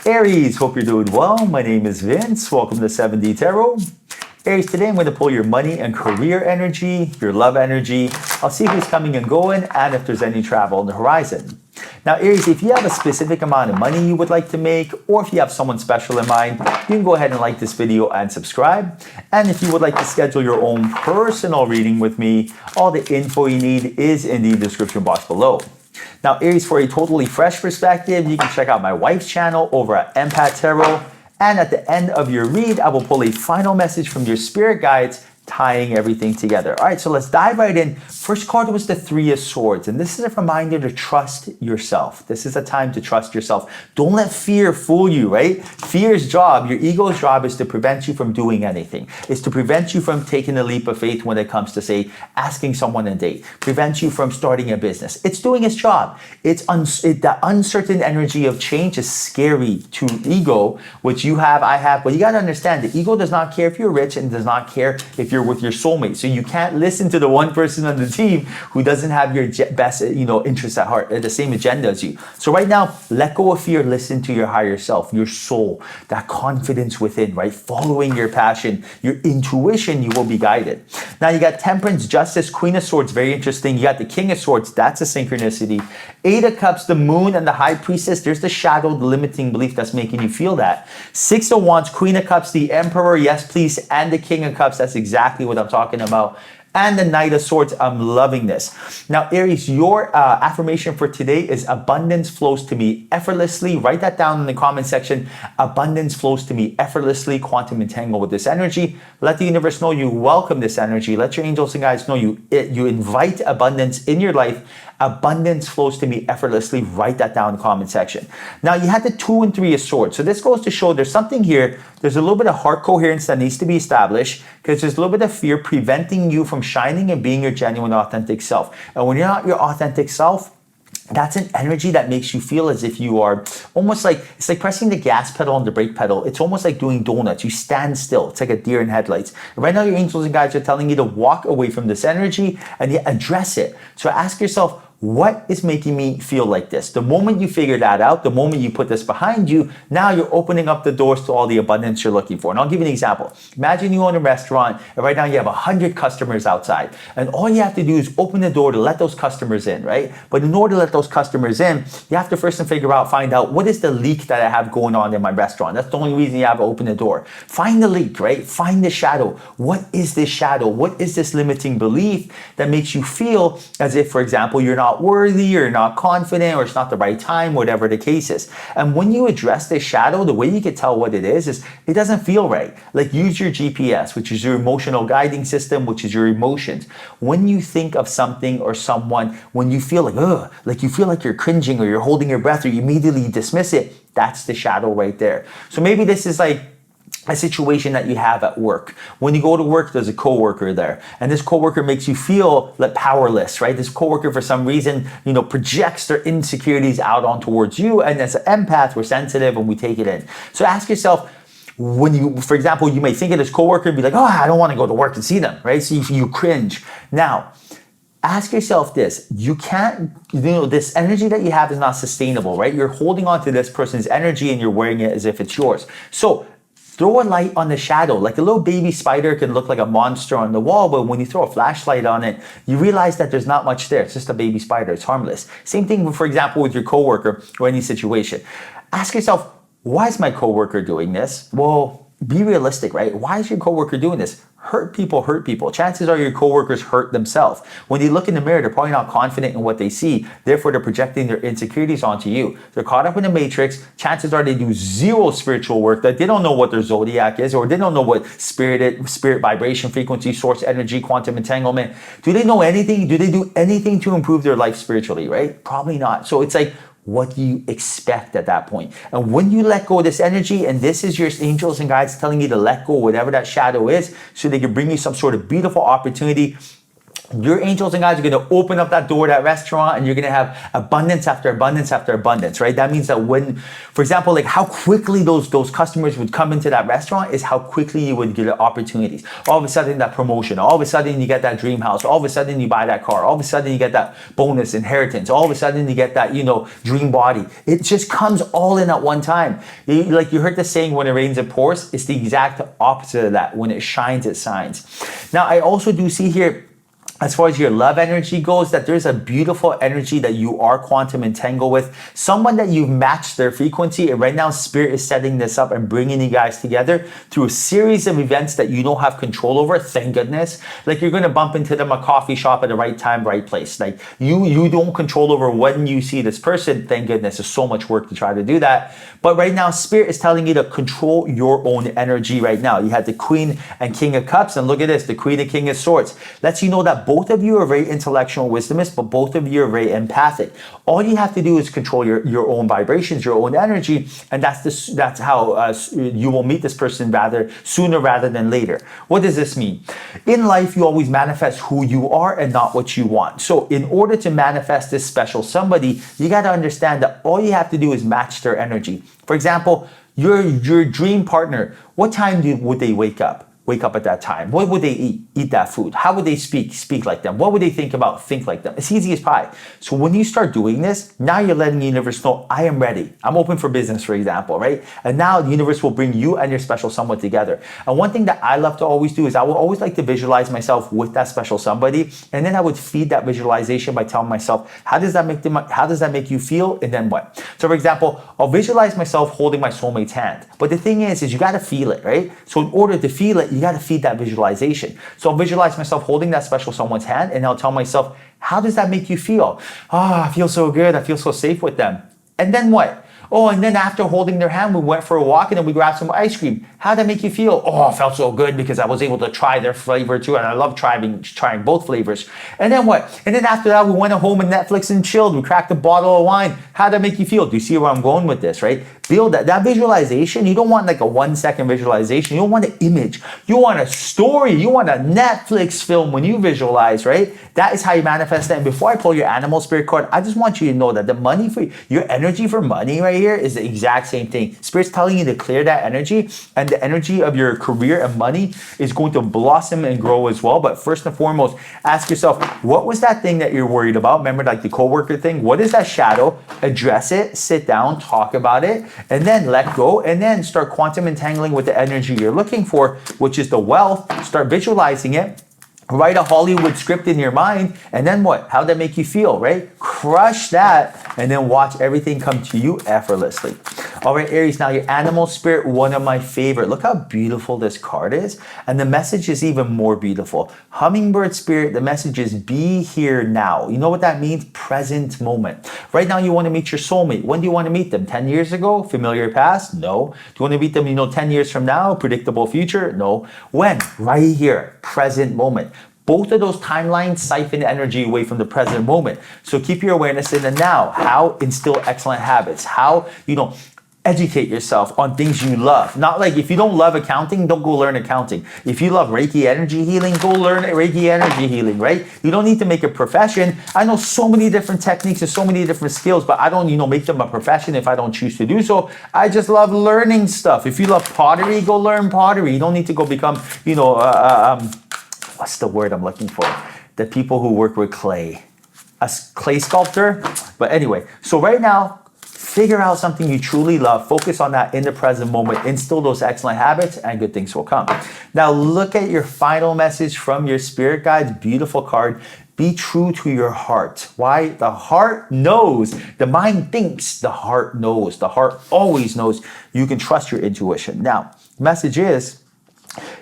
Aries, hope you're doing well. My name is Vince. Welcome to 7D Tarot. Aries, today I'm going to pull your money and career energy, your love energy. I'll see who's coming and going and if there's any travel on the horizon. Now, Aries, if you have a specific amount of money you would like to make, or if you have someone special in mind, you can go ahead and like this video and subscribe. And if you would like to schedule your own personal reading with me, all the info you need is in the description box below. Now, Aries, for a totally fresh perspective, you can check out my wife's channel over at Empath Tarot. And at the end of your read, I will pull a final message from your spirit guides, tying everything together. All right, so let's dive right in. First card was the Three of Swords, and this is a reminder to trust yourself. This is a time to trust yourself. Don't let fear fool you, right? Fear's job, your ego's job, is to prevent you from doing anything. It's to prevent you from taking a leap of faith when it comes to, say, asking someone a date. Prevent you from starting a business. It's doing its job. That uncertain energy of change is scary to ego, which you have, I have, but you got to understand the ego does not care if you're rich and does not care if you're with your soulmate. So you can't listen to the one person on the team who doesn't have your best, interests at heart, the same agenda as you. So right now, let go of fear, listen to your higher self, your soul, that confidence within, right? Following your passion, your intuition, you will be guided. Now you got Temperance, Justice, Queen of Swords, very interesting. You got the King of Swords, that's a synchronicity. Eight of Cups, the Moon, and the High Priestess, there's the shadow, the limiting belief that's making you feel that. Six of Wands, Queen of Cups, the Emperor, yes please, and the King of Cups, that's exactly what I'm talking about. And the Knight of Swords, I'm loving this. Now, Aries, your affirmation for today is abundance flows to me effortlessly. Write that down in the comment section. Abundance flows to me effortlessly. Quantum entangle with this energy. Let the universe know you welcome this energy. Let your angels and guides know you invite abundance in your life. Abundance flows to me effortlessly. Write that down in the comment section. Now, you had the Two and Three of Swords. So this goes to show there's something here. There's a little bit of heart coherence that needs to be established because there's a little bit of fear preventing you from shining and being your genuine, authentic self. And when you're not your authentic self, that's an energy that makes you feel as if you are almost like, it's like pressing the gas pedal and the brake pedal. It's almost like doing donuts. You stand still. It's like a deer in headlights. And right now, your angels and guides are telling you to walk away from this energy and you address it. So ask yourself, what is making me feel like this? The moment you figure that out, the moment you put this behind you, now you're opening up the doors to all the abundance you're looking for. And I'll give you an example. Imagine you own a restaurant and right now you have 100 customers outside. And all you have to do is open the door to let those customers in, right? But in order to let those customers in, you have to first find out what is the leak that I have going on in my restaurant. That's the only reason you have to open the door. Find the leak, right? Find the shadow. What is this shadow? What is this limiting belief that makes you feel as if, for example, you're not worthy or not confident or it's not the right time, whatever the case is. And when you address this shadow, the way you can tell what it is it doesn't feel right. Like use your GPS, which is your emotional guiding system, which is your emotions. When you think of something or someone, when you feel like you feel like you're cringing or you're holding your breath or you immediately dismiss it, that's the shadow right there. So maybe this is like a situation that you have at work. When you go to work, there's a coworker there, and this coworker makes you feel like powerless, right? This coworker, for some reason, projects their insecurities out on towards you, and as an empath, we're sensitive and we take it in. So ask yourself, when you, for example, you may think of this coworker and be like, oh, I don't want to go to work and see them, right? So you cringe. Now, ask yourself this, you can't, this energy that you have is not sustainable, right? You're holding on to this person's energy and you're wearing it as if it's yours. So throw a light on the shadow. Like a little baby spider can look like a monster on the wall, but when you throw a flashlight on it, you realize that there's not much there. It's just a baby spider. It's harmless. Same thing, for example, with your coworker or any situation. Ask yourself, why is my coworker doing this? Well, be realistic, right? Why is your coworker doing this? Hurt people. Chances are your coworkers hurt themselves. When they look in the mirror, they're probably not confident in what they see. Therefore, they're projecting their insecurities onto you. They're caught up in the matrix. Chances are they do zero spiritual work, that they don't know what their zodiac is, or they don't know what spirit vibration, frequency, source energy, quantum entanglement. Do they know anything? Do they do anything to improve their life spiritually, right? Probably not. So it's like, what do you expect at that point? And when you let go of this energy, and this is your angels and guides telling you to let go whatever that shadow is, so they can bring you some sort of beautiful opportunity your angels and guides are going to open up that door, that restaurant, and you're going to have abundance after abundance after abundance, right? That means that when, for example, like how quickly those customers would come into that restaurant is how quickly you would get opportunities. All of a sudden, that promotion, all of a sudden you get that dream house, all of a sudden you buy that car, all of a sudden you get that bonus inheritance, all of a sudden you get that, dream body. It just comes all in at one time. Like you heard the saying, when it rains, it pours. It's the exact opposite of that. When it shines, it shines. Now, I also do see here, as far as your love energy goes, that there's a beautiful energy that you are quantum entangled with. Someone that you've matched their frequency, and right now Spirit is setting this up and bringing you guys together through a series of events that you don't have control over, thank goodness. Like you're going to bump into them at a coffee shop at the right time, right place. Like you don't control over when you see this person, thank goodness. There's so much work to try to do that. But right now, Spirit is telling you to control your own energy right now. You had the Queen and King of Cups, and look at this, the Queen and King of Swords. Lets you know that both of you are very intellectual and wisdomous, but both of you are very empathic. All you have to do is control your own vibrations, your own energy, and that's how you will meet this person sooner rather than later. What does this mean? In life, you always manifest who you are and not what you want. So in order to manifest this special somebody, you got to understand that all you have to do is match their energy. For example, your dream partner, what time would they wake up? Wake up at that time. What would they eat? Eat that food. How would they speak? Speak like them. What would they think about? Think like them. It's easy as pie. So when you start doing this, now you're letting the universe know, I am ready. I'm open for business, for example, right? And now the universe will bring you and your special someone together. And one thing that I love to always do is I will always like to visualize myself with that special somebody. And then I would feed that visualization by telling myself, how does that make you feel? And then what? So for example, I'll visualize myself holding my soulmate's hand. But the thing is you got to feel it, right? So in order to feel it, you got to feed that visualization. So I'll visualize myself holding that special someone's hand, and I'll tell myself, how does that make you feel? I feel so good. I feel so safe with them. And then what? Oh, and then after holding their hand, we went for a walk and then we grabbed some ice cream. How'd that make you feel? Oh, I felt so good because I was able to try their flavor too. And I love trying both flavors. And then what? And then after that, we went home and Netflix and chilled. We cracked a bottle of wine. How'd that make you feel? Do you see where I'm going with this, right? Build that visualization. You don't want like a 1 second visualization. You don't want an image. You want a story. You want a Netflix film when you visualize, right? That is how you manifest that. And before I pull your animal spirit card, I just want you to know that the money for your energy for money right here is the exact same thing. Spirit's telling you to clear that energy, and the energy of your career and money is going to blossom and grow as well. But first and foremost, ask yourself, what was that thing that you're worried about? Remember, like the coworker thing? What is that shadow? Address it, sit down, talk about it, and then let go, and then start quantum entangling with the energy you're looking for, which is the wealth. Start visualizing it. Write a Hollywood script in your mind, and then what? How'd that make you feel, right? Crush that, and then watch everything come to you effortlessly. All right, Aries, now your animal spirit, one of my favorite. Look how beautiful this card is, and the message is even more beautiful. Hummingbird spirit, the message is be here now. You know what that means? Present moment. Right now, you want to meet your soulmate. When do you want to meet them? 10 years ago? Familiar past? No. Do you want to meet them, 10 years from now? Predictable future? No. When? Right here. Present moment. Both of those timelines siphon energy away from the present moment. So keep your awareness in the now. How? Instill excellent habits. How? Educate yourself on things you love. Not like if you don't love accounting, don't go learn accounting. If you love Reiki energy healing, go learn Reiki energy healing, right? You don't need to make a profession. I know so many different techniques and so many different skills, but I don't, make them a profession if I don't choose to do so. I just love learning stuff. If you love pottery, go learn pottery. You don't need to go become, what's the word I'm looking for? The people who work with clay. A clay sculptor. But anyway, so right now, figure out something you truly love. Focus on that in the present moment. Instill those excellent habits and good things will come. Now look at your final message from your spirit guides. Beautiful card. Be true to your heart. Why? The heart knows. The mind thinks. The heart knows. The heart always knows. You can trust your intuition. Now, message is,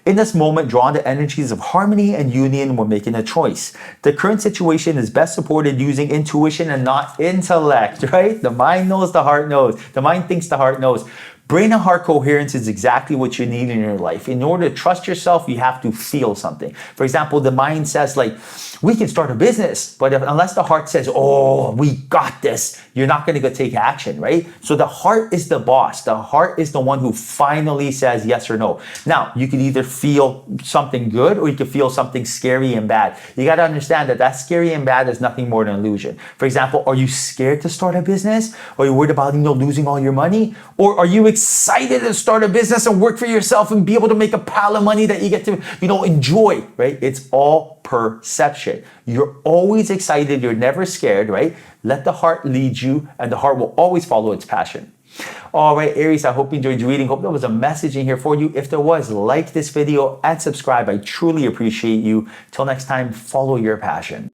in this moment, draw on the energies of harmony and union when making a choice. The current situation is best supported using intuition and not intellect, right? The mind knows, the heart knows. The mind thinks, the heart knows. Brain and heart coherence is exactly what you need in your life. In order to trust yourself, you have to feel something. For example, the mind says like, we can start a business, but unless the heart says, oh, we got this, you're not going to go take action, right? So the heart is the boss. The heart is the one who finally says yes or no. Now, you can either feel something good or you can feel something scary and bad. You got to understand that scary and bad is nothing more than an illusion. For example, are you scared to start a business? Are you worried about, losing all your money? Or are you excited to start a business and work for yourself and be able to make a pile of money that you get to, enjoy, right? It's all perception. You're always excited. You're never scared, right? Let the heart lead you, and the heart will always follow its passion. All right, Aries, I hope you enjoyed your reading. Hope there was a message in here for you. If there was, like this video and subscribe. I truly appreciate you. Till next time, follow your passion.